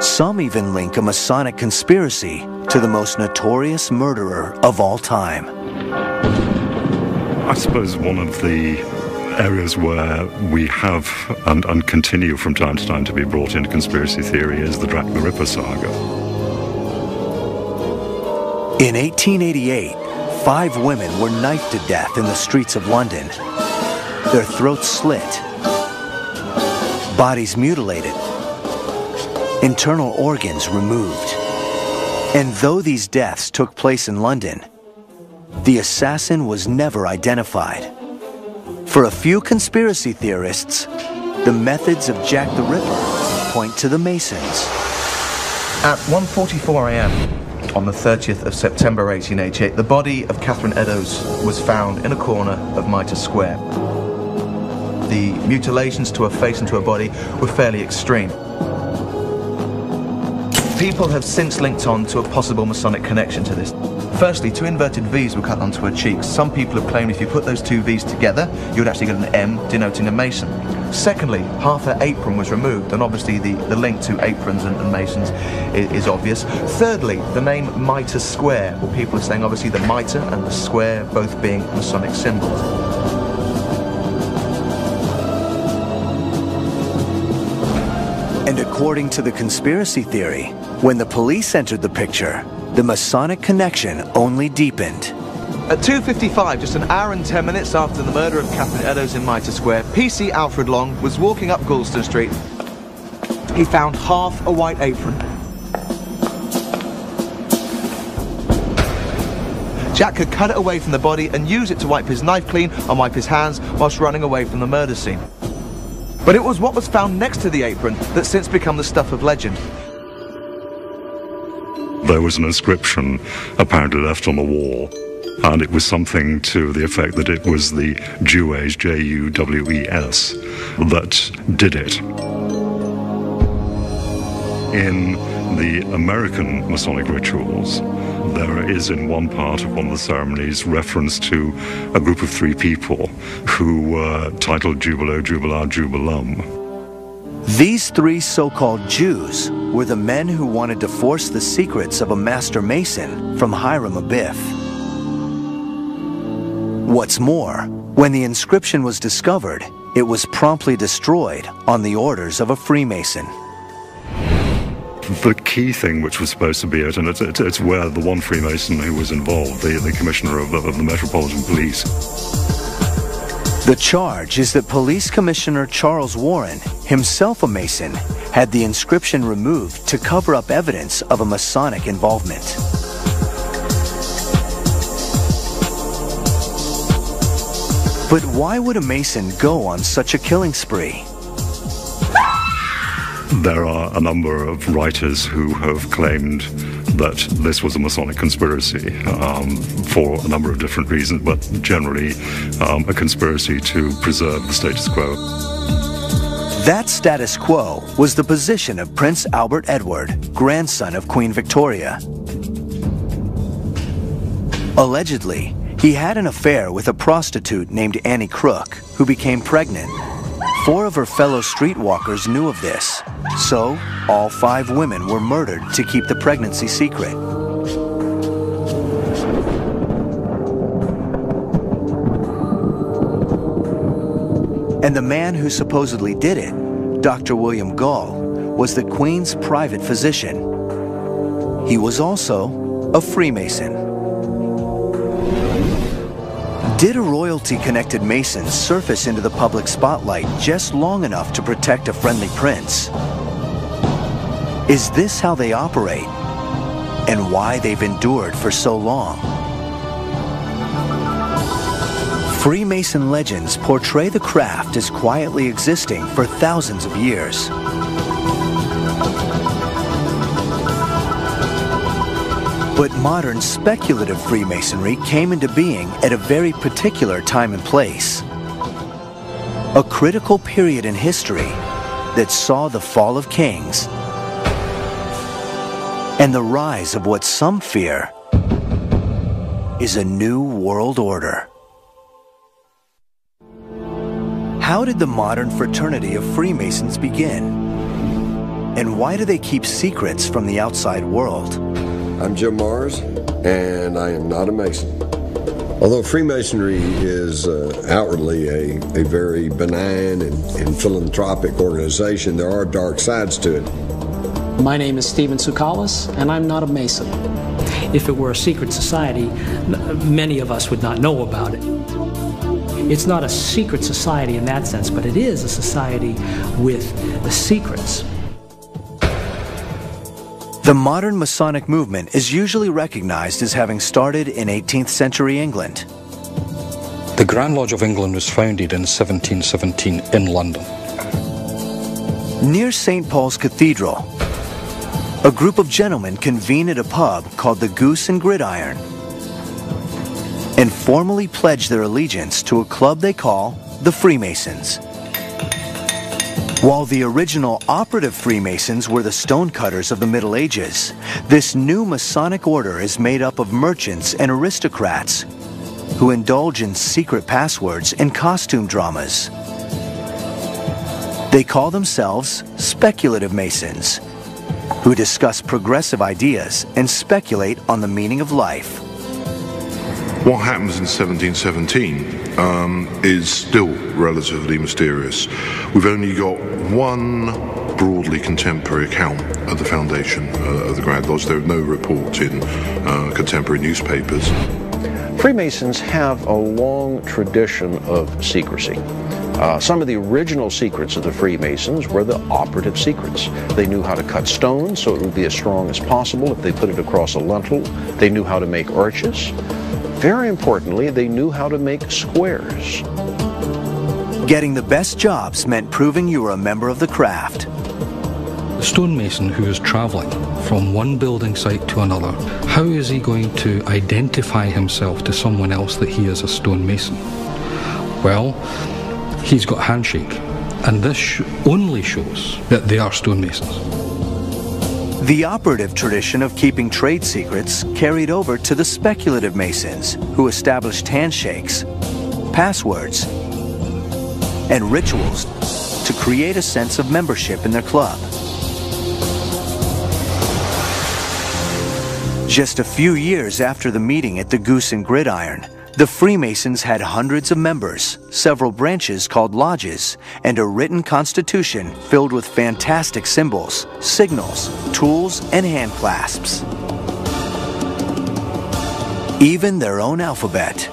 Some even link a Masonic conspiracy to the most notorious murderer of all time. I suppose one of the areas where we have and continue from time to time to be brought into conspiracy theory is the Jack the Ripper saga. In 1888, 5 women were knifed to death in the streets of London. Their throats slit, bodies mutilated, internal organs removed. And though these deaths took place in London, the assassin was never identified. For a few conspiracy theorists, the methods of Jack the Ripper point to the Masons. At 1:44 a.m. on the 30th of September 1888, the body of Catherine Eddowes was found in a corner of Mitre Square. The mutilations to her face and to her body were fairly extreme. People have since linked on to a possible Masonic connection to this. Firstly, 2 inverted V's were cut onto her cheeks. Some people have claimed if you put those 2 V's together, you would actually get an M denoting a Mason. Secondly, half her apron was removed, and obviously the link to aprons and Masons is obvious. Thirdly, the name Mitre Square, well, people are saying obviously the mitre and the square both being Masonic symbols. And according to the conspiracy theory, when the police entered the picture, the Masonic connection only deepened. At 2:55, just an hour and 10 minutes after the murder of Catherine Eddowes in Mitre Square, PC Alfred Long was walking up Goulston Street. He found half a white apron. Jack had cut it away from the body and used it to wipe his knife clean and wipe his hands whilst running away from the murder scene. But it was what was found next to the apron that's since become the stuff of legend. There was an inscription apparently left on the wall, and it was something to the effect that it was the Jewes, J-U-W-E-S, that did it. In the American Masonic rituals, there is in one part of one of the ceremonies reference to a group of 3 people who were titled Jubilo, Jubilar, Jubilum. These 3 so-called Jews were the men who wanted to force the secrets of a master Mason from Hiram Abiff. What's more, when the inscription was discovered, it was promptly destroyed on the orders of a Freemason. The key thing which was supposed to be it, and it's where the one Freemason who was involved, the Commissioner of the Metropolitan Police. The charge is that Police Commissioner Charles Warren, himself a Mason, had the inscription removed to cover up evidence of a Masonic involvement. But why would a Mason go on such a killing spree? There are a number of writers who have claimed that this was a Masonic conspiracy for a number of different reasons, but generally a conspiracy to preserve the status quo. That status quo was the position of Prince Albert Edward, grandson of Queen Victoria. Allegedly, he had an affair with a prostitute named Annie Crook, who became pregnant. 4 of her fellow streetwalkers knew of this, so all 5 women were murdered to keep the pregnancy secret. And the man who supposedly did it, Dr. William Gall, was the Queen's private physician. He was also a Freemason. Did a royalty-connected Mason surface into the public spotlight just long enough to protect a friendly prince? Is this how they operate, and why they've endured for so long? Freemason legends portray the craft as quietly existing for thousands of years. But modern speculative Freemasonry came into being at a very particular time and place. A critical period in history that saw the fall of kings and the rise of what some fear is a new world order. How did the modern fraternity of Freemasons begin? and why do they keep secrets from the outside world? I'm Jim Mars, and I am not a Mason. Although Freemasonry is outwardly a very benign and philanthropic organization, there are dark sides to it. My name is Stephen Tsoukalis, and I'm not a Mason. If it were a secret society, many of us would not know about it. It's not a secret society in that sense, but it is a society with secrets. The modern Masonic movement is usually recognized as having started in 18th century England. The Grand Lodge of England was founded in 1717 in London. Near St. Paul's Cathedral, a group of gentlemen convene at a pub called the Goose and Gridiron and formally pledge their allegiance to a club they call the Freemasons. While the original operative Freemasons were the stonecutters of the Middle Ages, this new Masonic order is made up of merchants and aristocrats who indulge in secret passwords and costume dramas. They call themselves speculative Masons, who discuss progressive ideas and speculate on the meaning of life. What happens in 1717 is still relatively mysterious. We've only got one broadly contemporary account of the foundation of the Grand Lodge. There are no reports in contemporary newspapers. Freemasons have a long tradition of secrecy. Some of the original secrets of the Freemasons were the operative secrets. They knew how to cut stones so it would be as strong as possible if they put it across a lintel. They knew how to make arches. Very importantly, they knew how to make squares. Getting the best jobs meant proving you were a member of the craft. The stonemason who is travelling from one building site to another, how is he going to identify himself to someone else that he is a stonemason? Well, he's got handshake, and this only shows that they are stonemasons. The operative tradition of keeping trade secrets carried over to the speculative Masons, who established handshakes, passwords, and rituals to create a sense of membership in their club. Just a few years after the meeting at the Goose and Gridiron, the Freemasons had hundreds of members, several branches called lodges, and a written constitution filled with fantastic symbols, signals, tools, and hand clasps. Even their own alphabet.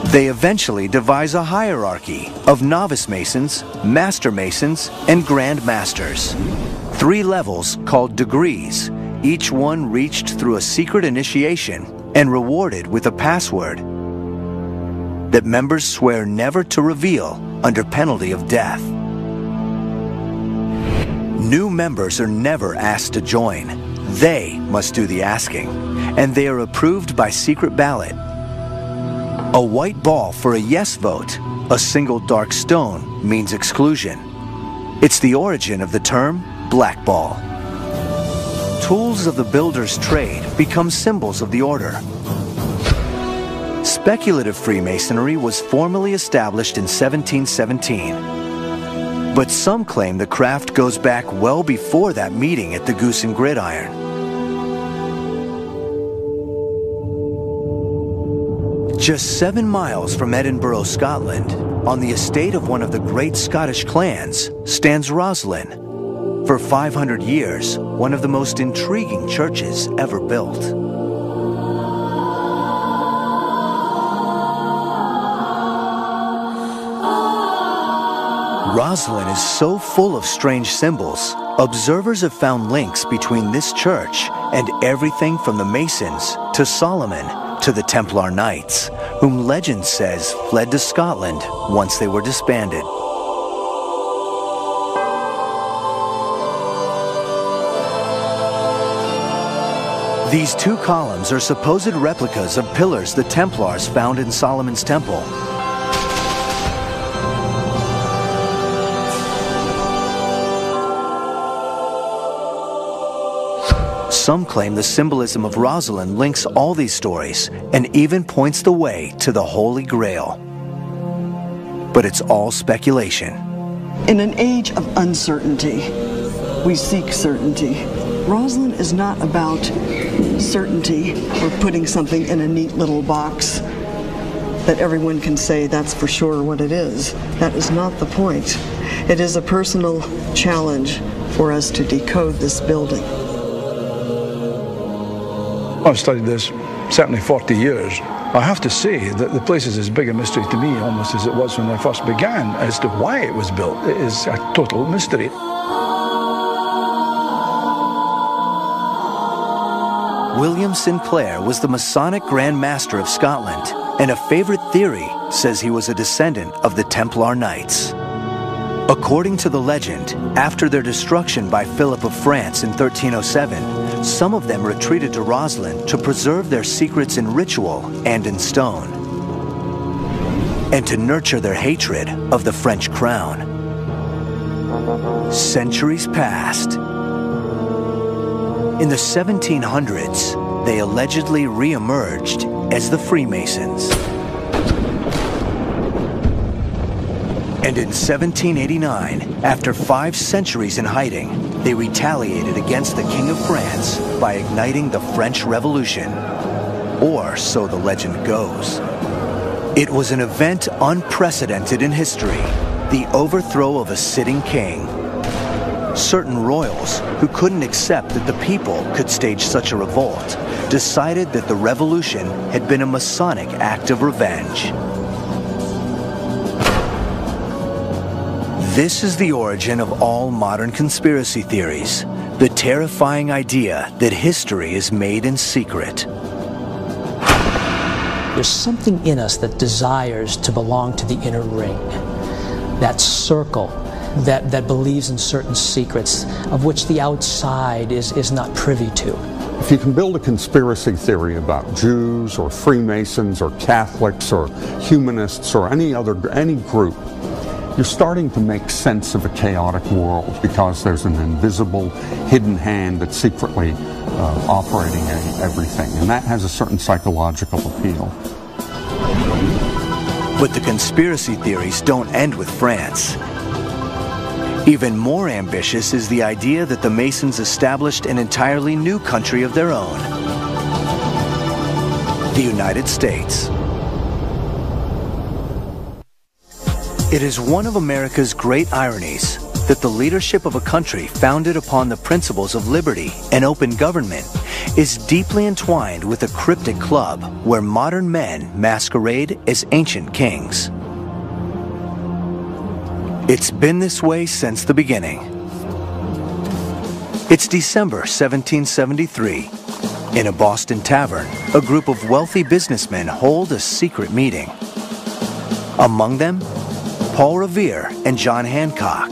They eventually devise a hierarchy of novice Masons, master Masons, and Grand Masters. 3 levels called degrees, each one reached through a secret initiation and rewarded with a password that members swear never to reveal under penalty of death. New members are never asked to join. They must do the asking, and they are approved by secret ballot. A white ball for a yes vote, a single dark stone means exclusion. It's the origin of the term blackball. Tools of the builder's trade become symbols of the order. Speculative Freemasonry was formally established in 1717. But some claim the craft goes back well before that meeting at the Goose and Gridiron. Just 7 miles from Edinburgh, Scotland, on the estate of one of the great Scottish clans, stands Rosslyn. For 500 years, one of the most intriguing churches ever built. Rosslyn is so full of strange symbols, observers have found links between this church and everything from the Masons to Solomon to the Templar Knights, whom legend says fled to Scotland once they were disbanded. These 2 columns are supposed replicas of pillars the Templars found in Solomon's Temple. Some claim the symbolism of Rosslyn links all these stories and even points the way to the Holy Grail. But it's all speculation. In an age of uncertainty, we seek certainty. Rosalind is not about certainty or putting something in a neat little box that everyone can say that's for sure what it is. That is not the point. It is a personal challenge for us to decode this building. I've studied this certainly 40 years. I have to say that the place is as big a mystery to me almost as it was when I first began as to why it was built. It is a total mystery. William Sinclair was the Masonic Grand Master of Scotland, and a favorite theory says he was a descendant of the Templar Knights. According to the legend, after their destruction by Philip of France in 1307, some of them retreated to Rosslyn to preserve their secrets in ritual and in stone, and to nurture their hatred of the French crown. Centuries passed. In the 1700s, they allegedly re-emerged as the Freemasons. And in 1789, after 5 centuries in hiding, they retaliated against the King of France by igniting the French Revolution. Or so the legend goes. It was an event unprecedented in history, the overthrow of a sitting king. Certain royals, who couldn't accept that the people could stage such a revolt, decided that the revolution had been a Masonic act of revenge. This is the origin of all modern conspiracy theories, the terrifying idea that history is made in secret. There's something in us that desires to belong to the inner ring, that circle that believes in certain secrets of which the outside is not privy to. If you can build a conspiracy theory about Jews or Freemasons or Catholics or humanists or any group, you're starting to make sense of a chaotic world because there's an invisible, hidden hand that's secretly operating everything, and that has a certain psychological appeal. But the conspiracy theories don't end with France. Even more ambitious is the idea that the Masons established an entirely new country of their own, the United States. It is one of America's great ironies that the leadership of a country founded upon the principles of liberty and open government is deeply entwined with a cryptic club where modern men masquerade as ancient kings. It's been this way since the beginning. It's December 1773. In a Boston tavern, a group of wealthy businessmen hold a secret meeting. Among them, Paul Revere and John Hancock.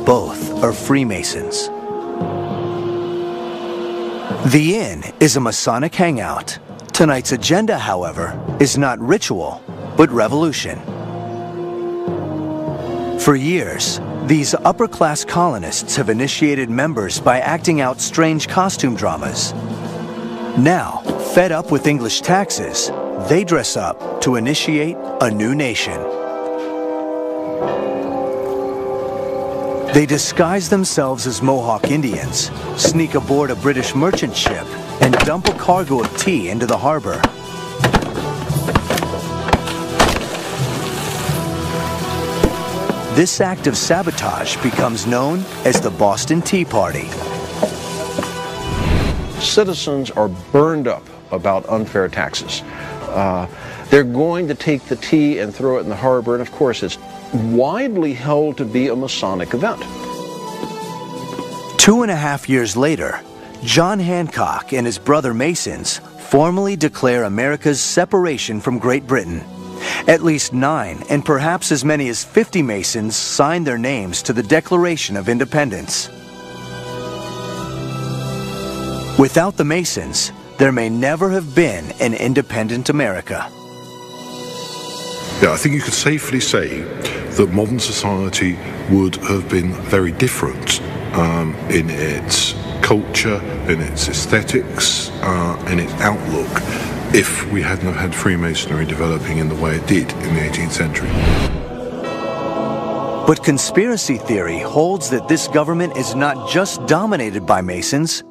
Both are Freemasons. The inn is a Masonic hangout. Tonight's agenda, however, is not ritual, but revolution. For years, these upper-class colonists have initiated members by acting out strange costume dramas. Now, fed up with English taxes, they dress up to initiate a new nation. They disguise themselves as Mohawk Indians, sneak aboard a British merchant ship, and dump a cargo of tea into the harbor. This act of sabotage becomes known as the Boston Tea Party. Citizens are burned up about unfair taxes. They're going to take the tea and throw it in the harbor, and of course it's widely held to be a Masonic event. 2.5 years later, John Hancock and his brother Masons formally declare America's separation from Great Britain. At least 9 and perhaps as many as 50 Masons signed their names to the Declaration of Independence. Without the Masons, there may never have been an independent America. Yeah, I think you could safely say that modern society would have been very different in its culture, in its aesthetics, in its outlook, if we hadn't had Freemasonry developing in the way it did in the 18th century. But conspiracy theory holds that this government is not just dominated by Masons,